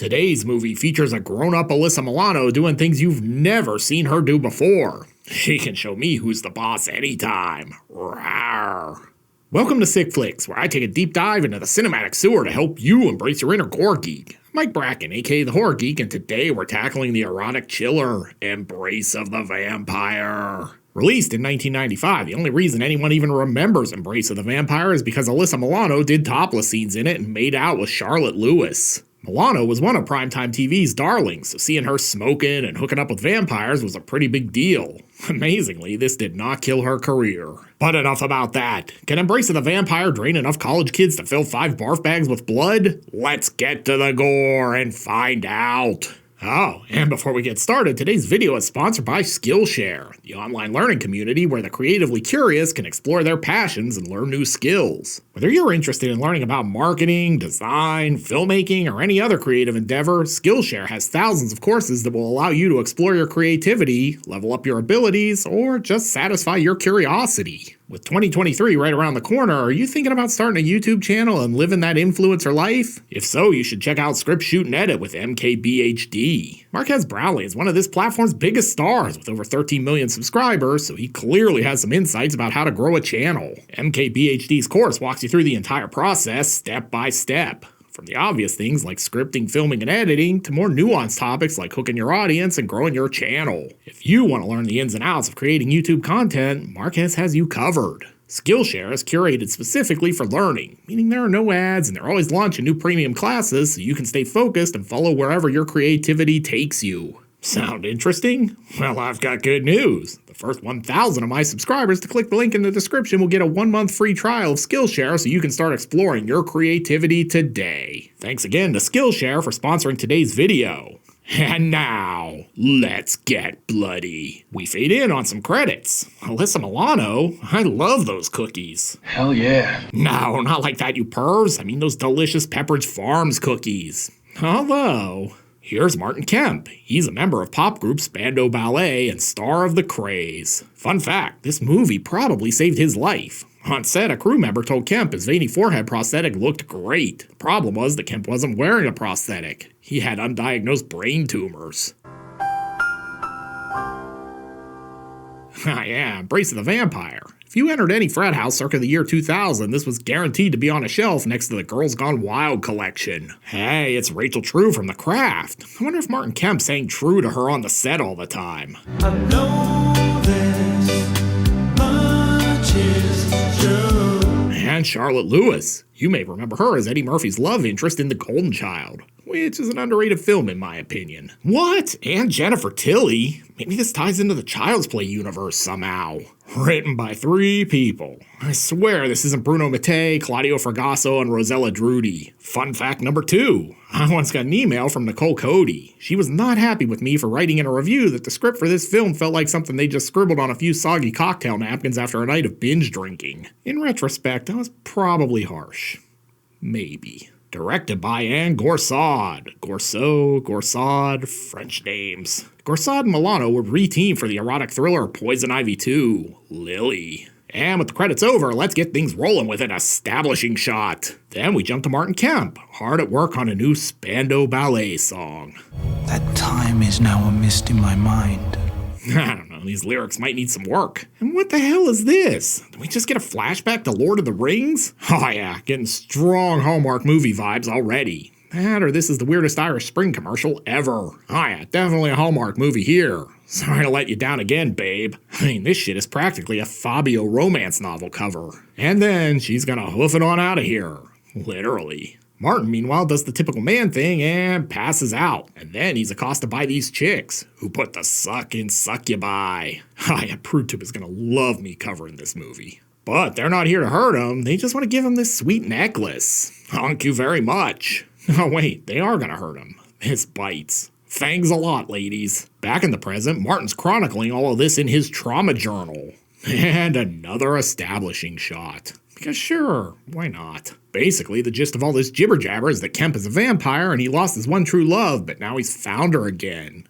Today's movie features a grown-up Alyssa Milano doing things you've never seen her do before. She can show me who's the boss anytime. Rawr. Welcome to Sick Flicks, where I take a deep dive into the cinematic sewer to help you embrace your inner gore geek. I'm Mike Bracken, aka the Horror Geek, and today we're tackling the erotic chiller, Embrace of the Vampire. Released in 1995, the only reason anyone even remembers Embrace of the Vampire is because Alyssa Milano did topless scenes in it and made out with Charlotte Lewis. Milano was one of primetime TV's darlings, so seeing her smoking and hooking up with vampires was a pretty big deal. Amazingly, this did not kill her career. But enough about that. Can Embrace of the Vampire drain enough college kids to fill 5 barf bags with blood? Let's get to the gore and find out. Oh, and before we get started, today's video is sponsored by Skillshare, the online learning community where the creatively curious can explore their passions and learn new skills. Whether you're interested in learning about marketing, design, filmmaking, or any other creative endeavor, Skillshare has thousands of courses that will allow you to explore your creativity, level up your abilities, or just satisfy your curiosity. With 2023 right around the corner, are you thinking about starting a YouTube channel and living that influencer life? If so, you should check out Script, Shoot, and Edit with MKBHD. Marquez Brownlee is one of this platform's biggest stars with over 13 million subscribers, so he clearly has some insights about how to grow a channel. MKBHD's course walks you through the entire process, step by step. From the obvious things like scripting, filming, and editing, to more nuanced topics like hooking your audience and growing your channel. If you want to learn the ins and outs of creating YouTube content, Marquez has you covered. Skillshare is curated specifically for learning, meaning there are no ads and they're always launching new premium classes so you can stay focused and follow wherever your creativity takes you. Sound interesting? Well, I've got good news. The first 1,000 of my subscribers to click the link in the description will get a 1-month free trial of Skillshare so you can start exploring your creativity today. Thanks again to Skillshare for sponsoring today's video. And now, let's get bloody. We fade in on some credits. Alyssa Milano, I love those cookies. Hell yeah. No, not like that, you pervs. I mean those delicious Pepperidge Farms cookies. Hello. Here's Martin Kemp. He's a member of pop group Spandau Ballet and star of The Craze. Fun fact, this movie probably saved his life. On set, a crew member told Kemp his veiny forehead prosthetic looked great. The problem was that Kemp wasn't wearing a prosthetic. He had undiagnosed brain tumors. Yeah, Embrace of the Vampire. If you entered any frat house circa the year 2000, this was guaranteed to be on a shelf next to the Girls Gone Wild collection. Hey, it's Rachel True from The Craft. I wonder if Martin Kemp sang True to her on the set all the time. I know this much is true. And Charlotte Lewis. You may remember her as Eddie Murphy's love interest in The Golden Child, which is an underrated film in my opinion. What? And Jennifer Tilly? Maybe this ties into the Child's Play universe somehow. Written by 3 people. I swear this isn't Bruno Mattei, Claudio Fragasso, and Rosella Drudy. Fun fact number 2. I once got an email from Nicole Cody. She was not happy with me for writing in a review that the script for this film felt like something they just scribbled on a few soggy cocktail napkins after a night of binge drinking. In retrospect, I was probably harsh. Maybe. Directed by Anne Gorsad. Gorsad, French names. Gorsad and Milano would re-team for the erotic thriller Poison Ivy 2, Lily. And with the credits over, let's get things rolling with an establishing shot. Then we jump to Martin Kemp, hard at work on a new Spandau Ballet song. That time is now a mist in my mind. I don't know, these lyrics might need some work. And what the hell is this? Did we just get a flashback to Lord of the Rings? Oh yeah, getting strong Hallmark movie vibes already. That or this is the weirdest Irish Spring commercial ever. Oh yeah, definitely a Hallmark movie here. Sorry to let you down again, babe. I mean, this shit is practically a Fabio romance novel cover. And then she's gonna hoof it on out of here. Literally. Martin, meanwhile, does the typical man thing and passes out. And then he's accosted by these chicks, who put the suck in succubi. Yeah, PrudeTube is gonna love me covering this movie. But they're not here to hurt him, they just want to give him this sweet necklace. Thank you very much. Oh wait, they are gonna hurt him. This bites. Thanks a lot, ladies. Back in the present, Martin's chronicling all of this in his trauma journal. And another establishing shot. Because sure, why not? Basically, the gist of all this jibber-jabber is that Kemp is a vampire and he lost his one true love, but now he's found her again.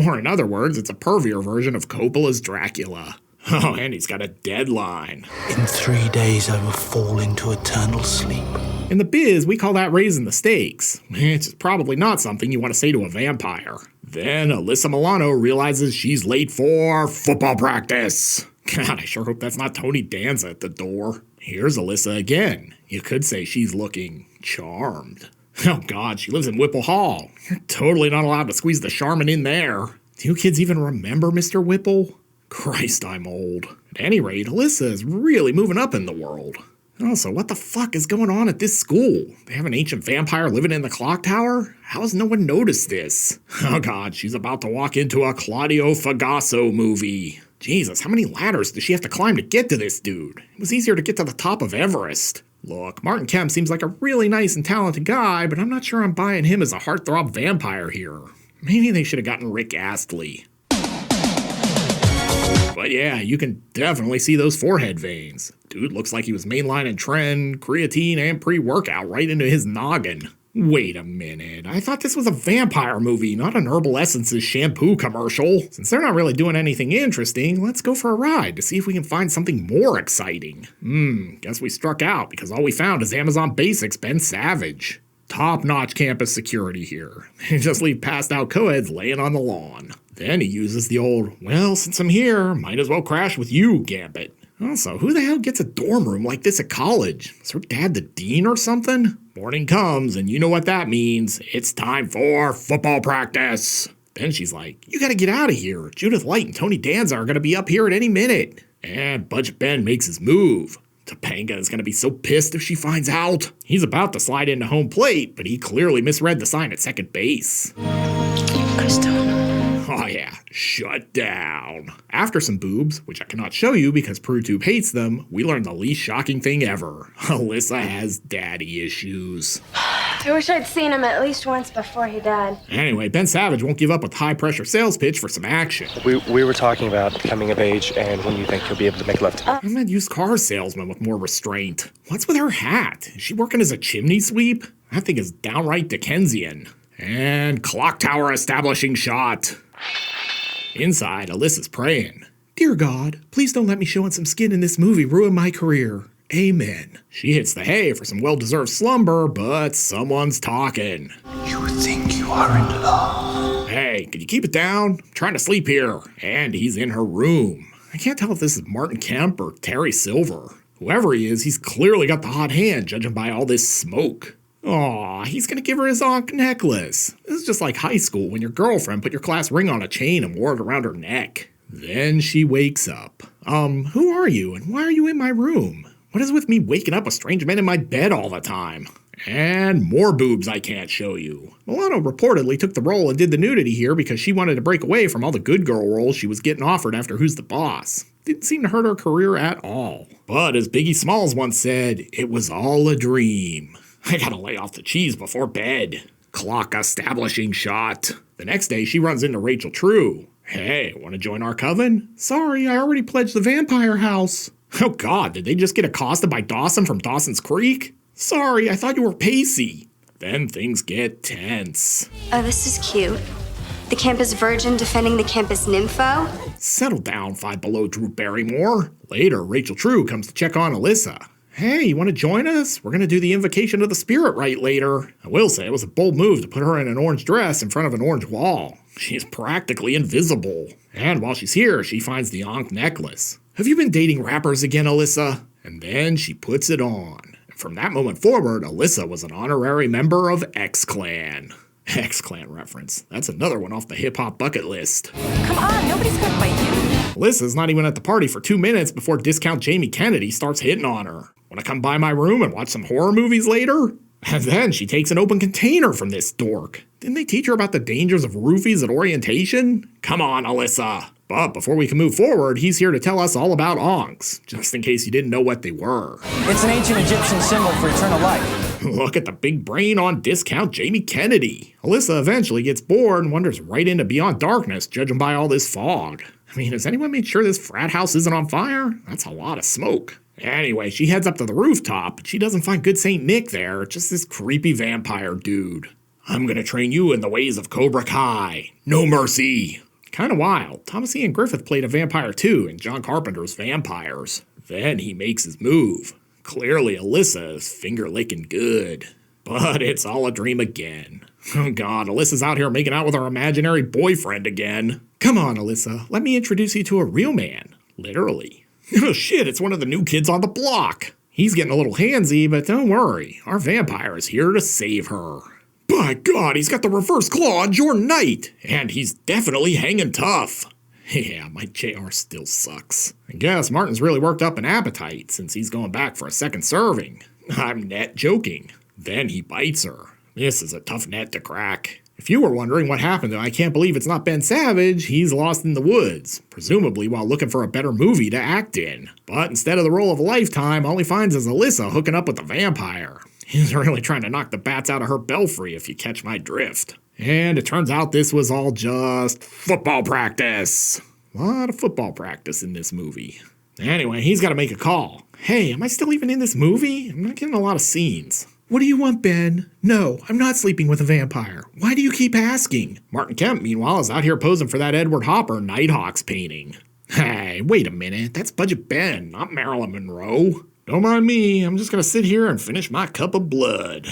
Or in other words, it's a pervier version of Coppola's Dracula. Oh, and he's got a deadline. In 3 days I will fall into eternal sleep. In the biz, we call that raising the stakes. It's probably not something you want to say to a vampire. Then Alyssa Milano realizes she's late for football practice. God, I sure hope that's not Tony Danza at the door. Here's Alyssa again. You could say she's looking charmed. Oh God, she lives in Whipple Hall. You're totally not allowed to squeeze the Charmin in there. Do you kids even remember Mr. Whipple? Christ, I'm old. At any rate, Alyssa is really moving up in the world. Also, what the fuck is going on at this school? They have an ancient vampire living in the clock tower? How has no one noticed this? Oh God, she's about to walk into a Claudio Fagasso movie. Jesus, how many ladders does she have to climb to get to this dude? It was easier to get to the top of Everest. Look, Martin Kemp seems like a really nice and talented guy, but I'm not sure I'm buying him as a heartthrob vampire here. Maybe they should have gotten Rick Astley. But yeah, you can definitely see those forehead veins. Dude looks like he was mainlining Tren, creatine, and pre-workout right into his noggin. Wait a minute, I thought this was a vampire movie, not an Herbal Essences shampoo commercial. Since they're not really doing anything interesting, let's go for a ride to see if we can find something more exciting. Guess we struck out because all we found is Amazon Basics Ben Savage. Top-notch campus security here. They just leave passed out co-eds laying on the lawn. Then he uses the old, well, since I'm here, might as well crash with you gambit. Also, who the hell gets a dorm room like this at college? Is her dad the dean or something? Morning comes, and you know what that means. It's time for football practice. Then she's like, you gotta get out of here. Judith Light and Tony Danza are gonna be up here at any minute. And Budget Ben makes his move. Topanga is gonna be so pissed if she finds out. He's about to slide into home plate, but he clearly misread the sign at second base. Crystal. Oh yeah, shut down. After some boobs, which I cannot show you because PruTube hates them, we learn the least shocking thing ever. Alyssa has daddy issues. I wish I'd seen him at least once before he died. Anyway, Ben Savage won't give up a high-pressure sales pitch for some action. We were talking about coming of age and when you think you'll be able to make love to me. I'm that used car salesman with more restraint. What's with her hat? Is she working as a chimney sweep? That thing is downright Dickensian. And clock tower establishing shot. Inside, Alyssa's praying. Dear God, please don't let me showing some skin in this movie ruin my career. Amen. She hits the hay for some well-deserved slumber, but someone's talking. You think you are in love? Hey, can you keep it down? I'm trying to sleep here. And he's in her room. I can't tell if this is Martin Kemp or Terry Silver. Whoever he is, he's clearly got the hot hand, judging by all this smoke. Aw, he's gonna give her his Ankh necklace. This is just like high school when your girlfriend put your class ring on a chain and wore it around her neck. Then she wakes up. Who are you and why are you in my room? What is with me waking up with strange men in my bed all the time? And more boobs I can't show you. Milano reportedly took the role and did the nudity here because she wanted to break away from all the good girl roles she was getting offered after Who's the Boss. Didn't seem to hurt her career at all. But as Biggie Smalls once said, it was all a dream. I gotta lay off the cheese before bed. Clock establishing shot. The next day, she runs into Rachel True. Hey, wanna join our coven? Sorry, I already pledged the vampire house. Oh God, did they just get accosted by Dawson from Dawson's Creek? Sorry, I thought you were Pacey. Then things get tense. Oh, this is cute. The campus virgin defending the campus nympho? Settle down, Five Below Drew Barrymore. Later, Rachel True comes to check on Alyssa. Hey, you want to join us? We're going to do the invocation of the spirit rite later. I will say it was a bold move to put her in an orange dress in front of an orange wall. She's practically invisible. And while she's here, she finds the Ankh necklace. Have you been dating rappers again, Alyssa? And then she puts it on. And from that moment forward, Alyssa was an honorary member of X-Clan. X-Clan reference. That's another one off the hip-hop bucket list. Come on, nobody's gonna fight you. Alyssa's not even at the party for 2 minutes before discount Jamie Kennedy starts hitting on her. Want to come by my room and watch some horror movies later? And then she takes an open container from this dork. Didn't they teach her about the dangers of roofies at orientation? Come on, Alyssa. But before we can move forward, he's here to tell us all about Ankhs, just in case you didn't know what they were. It's an ancient Egyptian symbol for eternal life. Look at the big brain on discount Jamie Kennedy. Alyssa eventually gets bored and wanders right into Beyond Darkness, judging by all this fog. I mean, has anyone made sure this frat house isn't on fire? That's a lot of smoke. Anyway, she heads up to the rooftop, but she doesn't find good St. Nick there, just this creepy vampire dude. I'm gonna train you in the ways of Cobra Kai. No mercy. Kinda wild. Thomas Ian Griffith played a vampire too in John Carpenter's Vampires. Then he makes his move. Clearly, Alyssa is finger-licking good. But it's all a dream again. Oh god, Alyssa's out here making out with her imaginary boyfriend again. Come on, Alyssa, let me introduce you to a real man. Literally. Oh shit, it's one of the new kids on the block. He's getting a little handsy, but don't worry, our vampire is here to save her. By god, he's got the reverse claw on Jordan Knight, and he's definitely hanging tough. Yeah, my JR still sucks. I guess Martin's really worked up an appetite since he's going back for a second serving. I'm net joking. Then he bites her. This is a tough nut to crack. If you were wondering what happened to I Can't Believe It's Not Ben Savage, he's lost in the woods, presumably while looking for a better movie to act in. But instead of the role of a lifetime, all he finds is Alyssa hooking up with the vampire. He's really trying to knock the bats out of her belfry, if you catch my drift. And it turns out this was all just football practice. A lot of football practice in this movie. Anyway, he's got to make a call. Hey, am I still even in this movie? I'm not getting a lot of scenes. What do you want, Ben? No, I'm not sleeping with a vampire. Why do you keep asking? Martin Kemp, meanwhile, is out here posing for that Edward Hopper Nighthawks painting. Hey, wait a minute. That's Budget Ben, not Marilyn Monroe. Don't mind me. I'm just going to sit here and finish my cup of blood.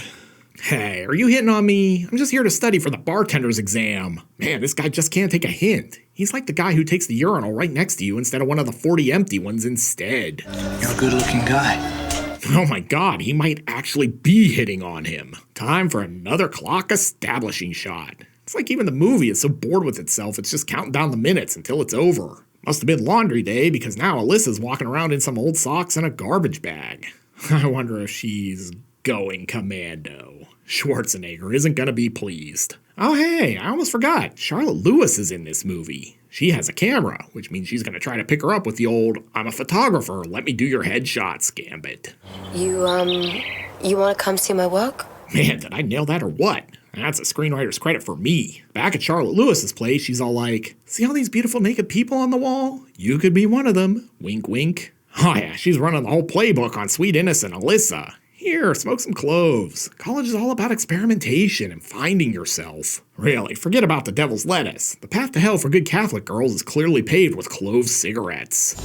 Hey, are you hitting on me? I'm just here to study for the bartender's exam. Man, this guy just can't take a hint. He's like the guy who takes the urinal right next to you instead of one of the 40 empty ones instead. You're a good-looking guy. Oh my god, he might actually be hitting on him. Time for another clock establishing shot. It's like even the movie is so bored with itself, it's just counting down the minutes until it's over. Must have been laundry day because now Alyssa's walking around in some old socks and a garbage bag. I wonder if she's going commando. Schwarzenegger isn't gonna be pleased. Oh hey, I almost forgot. Charlotte Lewis is in this movie. She has a camera, which means she's gonna try to pick her up with the old, I'm a photographer, let me do your headshots gambit. You wanna come see my work? Man, did I nail that or what? That's a screenwriter's credit for me. Back at Charlotte Lewis's place, she's all like, see all these beautiful naked people on the wall? You could be one of them. Wink, wink. Oh yeah, she's running the whole playbook on sweet innocent Alyssa. Here, smoke some cloves. College is all about experimentation and finding yourself. Really, forget about the devil's lettuce. The path to hell for good Catholic girls is clearly paved with clove cigarettes.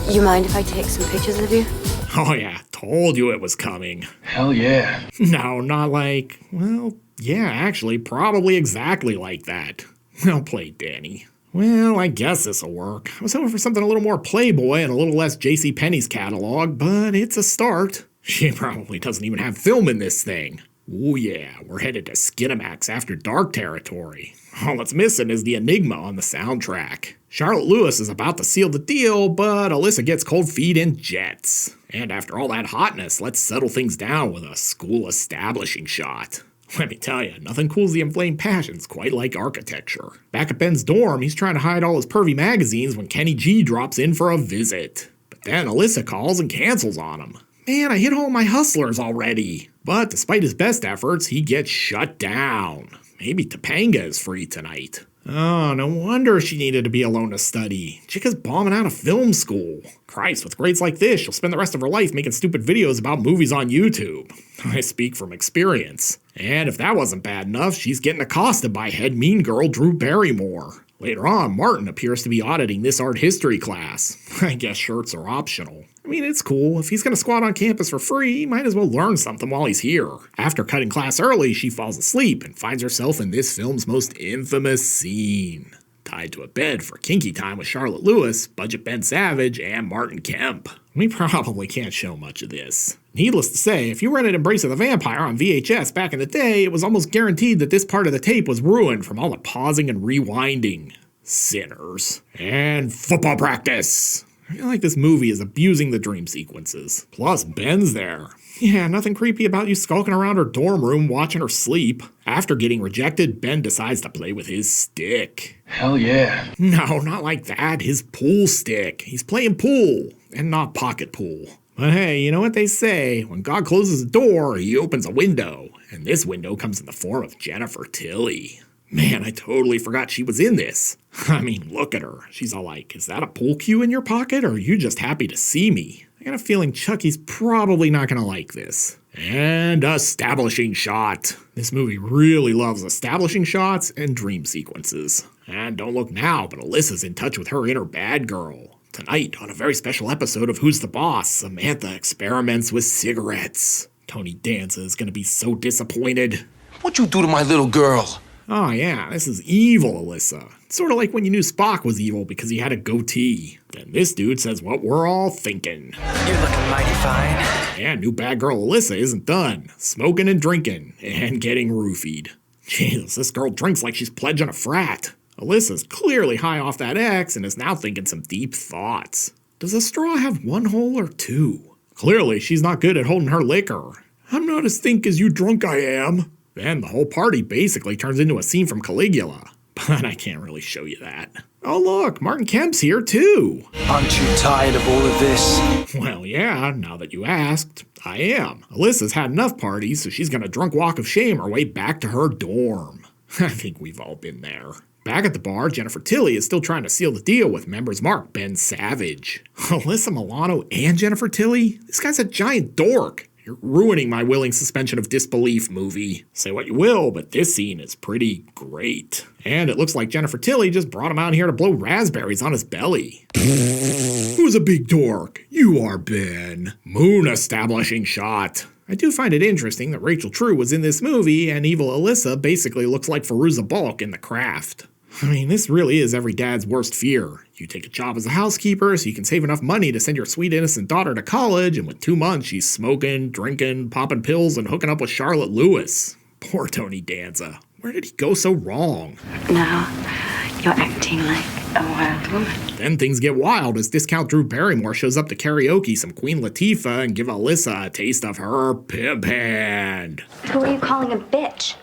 You mind if I take some pictures of you? Oh yeah, told you it was coming. Hell yeah. No, not like, well, yeah, actually, probably exactly like that. Well played, Danny. Well, I guess this'll work. I was hoping for something a little more Playboy and a little less JCPenney's catalog, but it's a start. She probably doesn't even have film in this thing. Oh yeah, we're headed to Skinamax After Dark territory. All that's missing is the enigma on the soundtrack. Charlotte Lewis is about to seal the deal, but Alyssa gets cold feet and jets. And after all that hotness, let's settle things down with a school establishing shot. Let me tell you, nothing cools the inflamed passions quite like architecture. Back at Ben's dorm, he's trying to hide all his pervy magazines when Kenny G drops in for a visit. But then Alyssa calls and cancels on him. Man, I hit all my hustlers already. But despite his best efforts, he gets shut down. Maybe Topanga is free tonight. Oh, no wonder she needed to be alone to study. Chica's bombing out of film school. Christ, with grades like this, she'll spend the rest of her life making stupid videos about movies on YouTube. I speak from experience. And if that wasn't bad enough, she's getting accosted by head mean girl Drew Barrymore. Later on, Martin appears to be auditing this art history class. I guess shirts are optional. I mean, it's cool. If he's gonna squat on campus for free, he might as well learn something while he's here. After cutting class early, she falls asleep and finds herself in this film's most infamous scene. Tied to a bed for kinky time with Charlotte Lewis, Budget Ben Savage, and Martin Kemp. We probably can't show much of this. Needless to say, if you rented Embrace of the Vampire on VHS back in the day, it was almost guaranteed that this part of the tape was ruined from all the pausing and rewinding. Sinners. And football practice. I feel like this movie is abusing the dream sequences. Plus, Ben's there. Yeah, nothing creepy about you skulking around her dorm room watching her sleep. After getting rejected, Ben decides to play with his stick. Hell yeah. No, not like that. His pool stick. He's playing pool, and not pocket pool. But hey, you know what they say? When God closes a door, he opens a window. And this window comes in the form of Jennifer Tilly. Man, I totally forgot she was in this. I mean, look at her. She's all like, is that a pool cue in your pocket, or are you just happy to see me? I got a feeling Chucky's probably not gonna like this. And establishing shot. This movie really loves establishing shots and dream sequences. And don't look now, but Alyssa's in touch with her inner bad girl. Tonight, on a very special episode of Who's the Boss, Samantha experiments with cigarettes. Tony Danza is gonna be so disappointed. What'd you do to my little girl? Oh yeah, this is evil, Alyssa. Sort of like when you knew Spock was evil because he had a goatee. Then this dude says what we're all thinking. You're looking mighty fine. And new bad girl Alyssa isn't done. Smoking and drinking, and getting roofied. Jesus, this girl drinks like she's pledging a frat. Alyssa's clearly high off that X and is now thinking some deep thoughts. Does a straw have one hole or two? Clearly, she's not good at holding her liquor. I'm not as think as you drunk I am. Then the whole party basically turns into a scene from Caligula. But I can't really show you that. Oh look, Martin Kemp's here too. Aren't you tired of all of this? Well, yeah, now that you asked, I am. Alyssa's had enough parties, so she's gonna drunk walk of shame her way back to her dorm. I think we've all been there. Back at the bar, Jennifer Tilly is still trying to seal the deal with members Mark Ben Savage. Alyssa Milano and Jennifer Tilly? This guy's a giant dork. You're ruining my willing suspension of disbelief, movie. Say what you will, but this scene is pretty great. And it looks like Jennifer Tilly just brought him out here to blow raspberries on his belly. Who's a big dork? You are, Ben. Moon establishing shot. I do find it interesting that Rachel True was in this movie and evil Alyssa basically looks like Fairuza Balk in The Craft. I mean, this really is every dad's worst fear. You take a job as a housekeeper so you can save enough money to send your sweet innocent daughter to college, and with 2 months she's smoking, drinking, popping pills, and hooking up with Charlotte Lewis. Poor Tony Danza. Where did he go so wrong? Now, you're acting like a wild woman. Then things get wild as discount Drew Barrymore shows up to karaoke some Queen Latifah and give Alyssa a taste of her pimp hand. Who are you calling a bitch?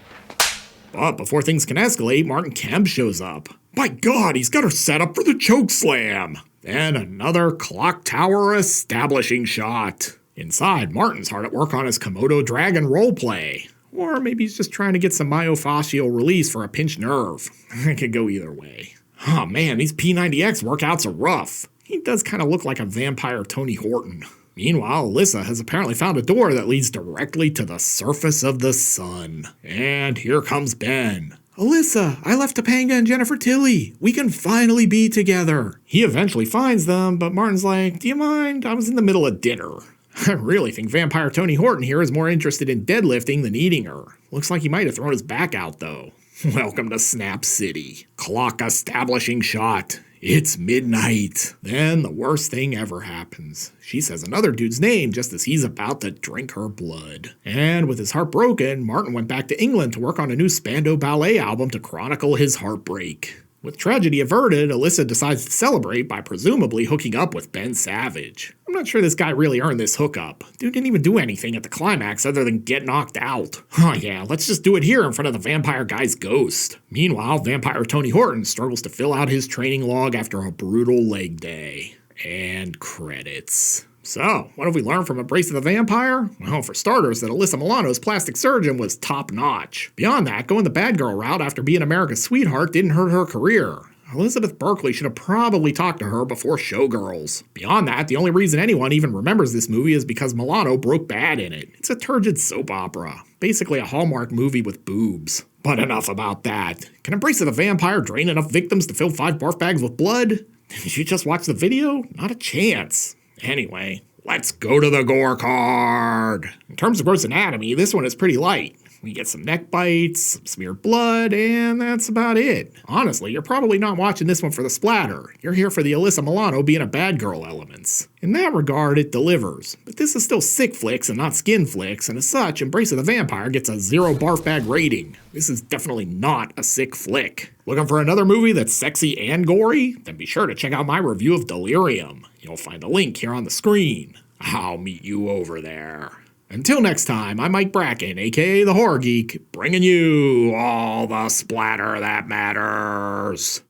But before things can escalate, Martin Kemp shows up. By God, he's got her set up for the choke slam. Then another clock tower establishing shot. Inside, Martin's hard at work on his Komodo dragon roleplay. Or maybe he's just trying to get some myofascial release for a pinched nerve. It could go either way. Oh man, these P90X workouts are rough. He does kind of look like a vampire Tony Horton. Meanwhile, Alyssa has apparently found a door that leads directly to the surface of the sun. And here comes Ben. Alyssa, I left Topanga and Jennifer Tilly. We can finally be together. He eventually finds them, but Martin's like, do you mind? I was in the middle of dinner. I really think vampire Tony Horton here is more interested in deadlifting than eating her. Looks like he might have thrown his back out though. Welcome to Snap City. Clock establishing shot. It's midnight. Then the worst thing ever happens. She says another dude's name just as he's about to drink her blood. And with his heart broken, Martin went back to England to work on a new Spandau Ballet album to chronicle his heartbreak. With tragedy averted, Alyssa decides to celebrate by presumably hooking up with Ben Savage. I'm not sure this guy really earned this hookup. Dude didn't even do anything at the climax other than get knocked out. Oh yeah, let's just do it here in front of the vampire guy's ghost. Meanwhile, vampire Tony Horton struggles to fill out his training log after a brutal leg day. And credits. So, what have we learned from Embrace of the Vampire? Well, for starters, that Alyssa Milano's plastic surgeon was top-notch. Beyond that, going the bad girl route after being America's sweetheart didn't hurt her career. Elizabeth Berkley should have probably talked to her before Showgirls. Beyond that, the only reason anyone even remembers this movie is because Milano broke bad in it. It's a turgid soap opera. Basically a Hallmark movie with boobs. But enough about that. Can Embrace of the Vampire drain enough victims to fill 5 barf bags with blood? Did you just watch the video? Not a chance. Anyway, let's go to the gore card. In terms of gross anatomy, this one is pretty light. We get some neck bites, some smeared blood, and that's about it. Honestly, you're probably not watching this one for the splatter. You're here for the Alyssa Milano being a bad girl elements. In that regard, it delivers. But this is still sick flicks and not skin flicks, and as such, Embrace of the Vampire gets a 0 barf bag rating. This is definitely not a sick flick. Looking for another movie that's sexy and gory? Then be sure to check out my review of Delirium. You'll find a link here on the screen. I'll meet you over there. Until next time, I'm Mike Bracken, aka The Horror Geek, bringing you all the splatter that matters.